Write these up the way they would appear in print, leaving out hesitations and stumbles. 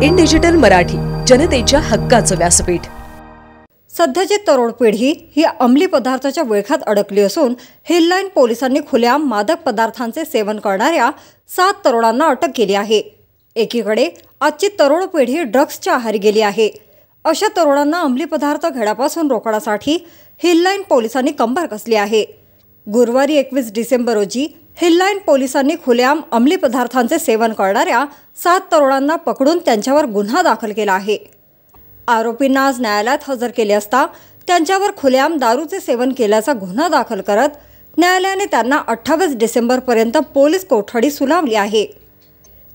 In digital Marathi, जनतेच्या हक्काचं व्यासपीठ। सध्याची तरुण पिढी ही अंमली पदार्थाच्या विळख्यात अडकली असून हिललाईन पोलिसांनी खुलेआम मादक पदार्थांचे सेवन करणाऱ्या 7 तरुणांना अटक केली आहे। एकीकडे आजची तरुण पिढी ड्रग्सच्या आहारी गेली आहे। अशा तरुणांना अंमली पदार्थ घेण्यापासून रोखण्यासाठी हिललाईन पोलिसांनी कंबर कसली आहे। गुरुवारी 21 डिसेंबर रोजी हिललाईन पोलिसांनी खुलेआम अंमली पदार्थांचे सेवन करणाऱ्या 7 तरुणांना पकडून त्यांच्यावर गुन्हा दाखल केला आहे। आरोपींना आज न्यायालयात हजर केले असता त्यांच्यावर खुलेआम दारूचे सेवन केल्याचा गुन्हा दाखल करत न्यायालयाने त्यांना 28 डिसेंबरपर्यंत पोलीस कोठडी सुनावली आहे।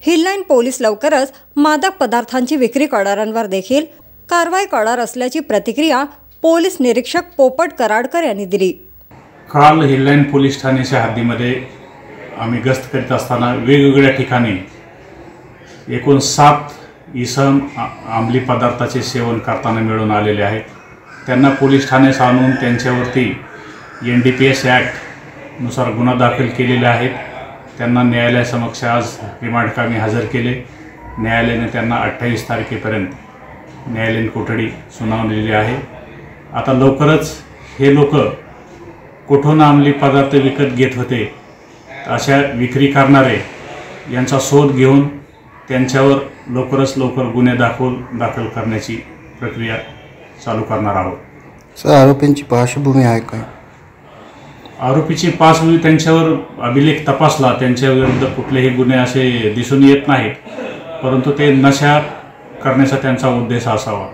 हिललाईन पोलीस लवकरच मादक पदार्थांची विक्री करणाऱ्यांवर देखील कारवाई करणार असल्याची प्रतिक्रिया पोलीस निरीक्षक पोपट कराडकर यांनी दिली। काल हिललाईन पोलीस ठाण्याच्या हद्दीमध्ये आम्ही गस्त करीत असताना वेगवेगळ्या ठिकाणी एकूण 7 इसम अंमली पदार्थाचे सेवन करताना मिळून आलेले आहेत। त्यांना पोलीस ठाण्यात आणून त्यांच्यावरती NDPS ॲक्ट नुसार गुन्हा दाखल केलेले आहेत। त्यांना न्यायालयासमक्ष आज रिमांडकामी हजर केले। न्यायालयाने त्यांना 28 तारखेपर्यंत न्यायालयीन कोठडी सुनावलेली आहे। आता लवकरच हे लोक कुठून अंमली पदार्थ विकत घेत होते अशा विक्री करणारे यांचा शोध घेऊन त्यांच्यावर लवकरच लवकर गुन्हे दाखल करण्याची प्रक्रिया चालू करणार आहोत। सर, आरोपींची पार्श्वभूमी आहे काय? आरोपीची पार्श्वभूमी त्यांच्यावर अभिलेख तपासला, त्यांच्या विरुद्ध कुठलेही गुन्हे असे दिसून येत नाहीत, परंतु ते नशा करण्याचा त्यांचा उद्देश असावा।